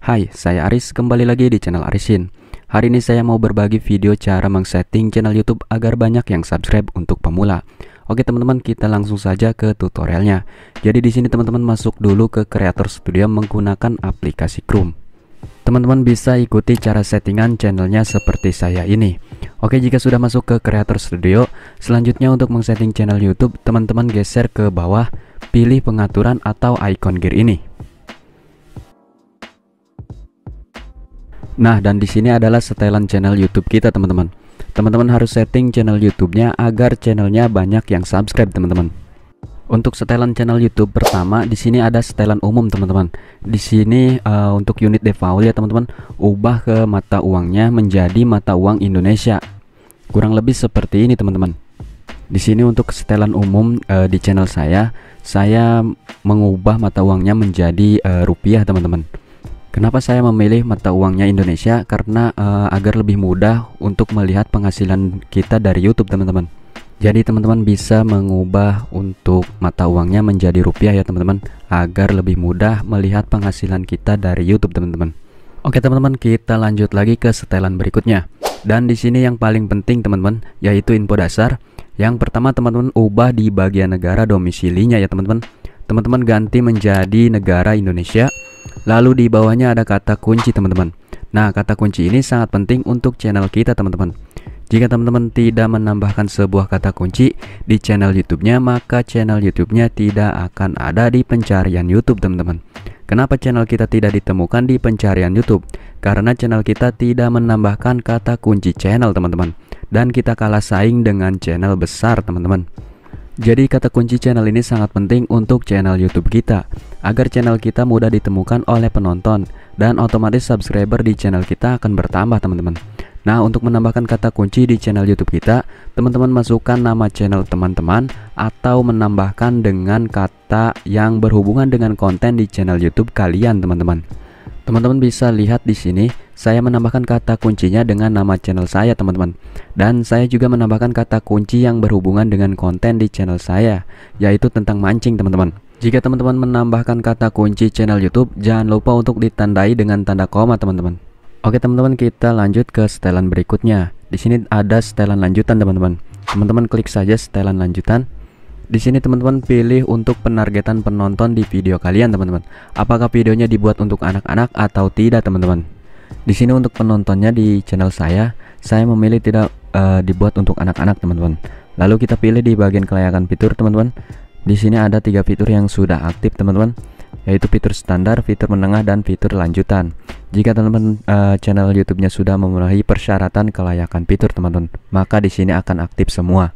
Hai, saya Aris, kembali lagi di channel Arisin. Hari ini saya mau berbagi video cara mengsetting channel YouTube agar banyak yang subscribe untuk pemula. Oke teman-teman, kita langsung saja ke tutorialnya. Jadi di sini teman-teman masuk dulu ke Creator Studio menggunakan aplikasi Chrome. Teman-teman bisa ikuti cara settingan channelnya seperti saya ini. Oke, jika sudah masuk ke Creator Studio, selanjutnya untuk mengsetting channel YouTube, teman-teman geser ke bawah, pilih pengaturan atau icon gear ini. Nah, dan di sini adalah setelan channel YouTube kita, teman-teman. Teman-teman harus setting channel YouTube-nya agar channelnya banyak yang subscribe, teman-teman. Untuk setelan channel YouTube pertama, di sini ada setelan umum, teman-teman. Di sini untuk unit default ya, teman-teman, ubah ke mata uangnya menjadi mata uang Indonesia. Kurang lebih seperti ini, teman-teman. Di sini untuk setelan umum di channel saya mengubah mata uangnya menjadi rupiah, teman-teman. Kenapa saya memilih mata uangnya Indonesia? Karena agar lebih mudah untuk melihat penghasilan kita dari YouTube, teman-teman. Jadi teman-teman bisa mengubah untuk mata uangnya menjadi rupiah ya, teman-teman, agar lebih mudah melihat penghasilan kita dari YouTube, teman-teman. Oke teman-teman, kita lanjut lagi ke setelan berikutnya. Dan di sini yang paling penting, teman-teman, yaitu info dasar. Yang pertama, teman-teman ubah di bagian negara domisilinya ya, teman-teman. Teman-teman ganti menjadi negara Indonesia. Lalu di bawahnya ada kata kunci, teman-teman. Nah, kata kunci ini sangat penting untuk channel kita, teman-teman. Jika teman-teman tidak menambahkan sebuah kata kunci di channel YouTube-nya, maka channel YouTube-nya tidak akan ada di pencarian YouTube, teman-teman. Kenapa channel kita tidak ditemukan di pencarian YouTube? Karena channel kita tidak menambahkan kata kunci channel, teman-teman. Dan kita kalah saing dengan channel besar, teman-teman. Jadi kata kunci channel ini sangat penting untuk channel YouTube kita, agar channel kita mudah ditemukan oleh penonton dan otomatis subscriber di channel kita akan bertambah, teman-teman. Nah, untuk menambahkan kata kunci di channel YouTube kita, teman-teman masukkan nama channel teman-teman atau menambahkan dengan kata yang berhubungan dengan konten di channel YouTube kalian, teman-teman. Teman-teman bisa lihat di sini, saya menambahkan kata kuncinya dengan nama channel saya, teman-teman. Dan saya juga menambahkan kata kunci yang berhubungan dengan konten di channel saya, yaitu tentang mancing, teman-teman. Jika teman-teman menambahkan kata kunci channel YouTube, jangan lupa untuk ditandai dengan tanda koma, teman-teman. Oke teman-teman, kita lanjut ke setelan berikutnya. Di sini ada setelan lanjutan, teman-teman. Teman-teman klik saja setelan lanjutan. Di sini teman-teman pilih untuk penargetan penonton di video kalian, teman-teman. Apakah videonya dibuat untuk anak-anak atau tidak, teman-teman? Di sini untuk penontonnya di channel saya memilih tidak dibuat untuk anak-anak, teman-teman. Lalu kita pilih di bagian kelayakan fitur, teman-teman. Di sini ada 3 fitur yang sudah aktif, teman-teman, yaitu fitur standar, fitur menengah, dan fitur lanjutan. Jika teman-teman channel YouTube-nya sudah memenuhi persyaratan kelayakan fitur, teman-teman, maka di sini akan aktif semua.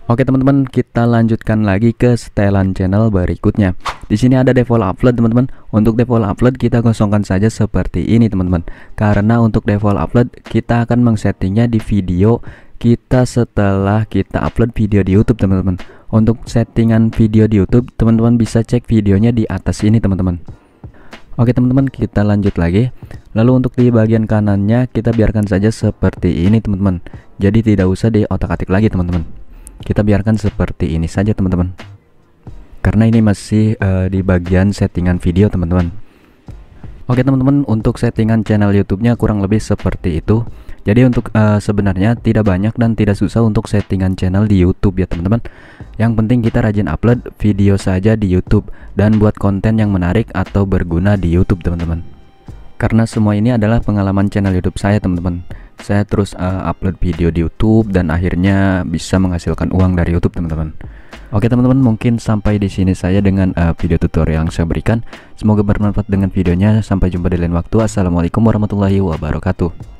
Oke teman-teman, kita lanjutkan lagi ke setelan channel berikutnya. Di sini ada default upload, teman-teman. Untuk default upload kita kosongkan saja seperti ini, teman-teman. Karena untuk default upload kita akan mengsettingnya di video kita setelah kita upload video di YouTube, teman-teman. Untuk settingan video di YouTube, teman-teman bisa cek videonya di atas ini, teman-teman. Oke teman-teman, kita lanjut lagi. Lalu untuk di bagian kanannya kita biarkan saja seperti ini, teman-teman. Jadi tidak usah diotak-atik lagi, teman-teman. Kita biarkan seperti ini saja, teman-teman. Karena ini masih di bagian settingan video, teman-teman. Oke teman-teman, untuk settingan channel YouTube-nya kurang lebih seperti itu. Jadi untuk sebenarnya tidak banyak dan tidak susah untuk settingan channel di YouTube ya, teman-teman. Yang penting kita rajin upload video saja di YouTube dan buat konten yang menarik atau berguna di YouTube, teman-teman. Karena semua ini adalah pengalaman channel YouTube saya, teman-teman. Saya terus upload video di YouTube dan akhirnya bisa menghasilkan uang dari YouTube, teman-teman. Oke teman-teman, mungkin sampai di sini saya dengan video tutorial yang saya berikan. Semoga bermanfaat dengan videonya. Sampai jumpa di lain waktu. Assalamualaikum warahmatullahi wabarakatuh.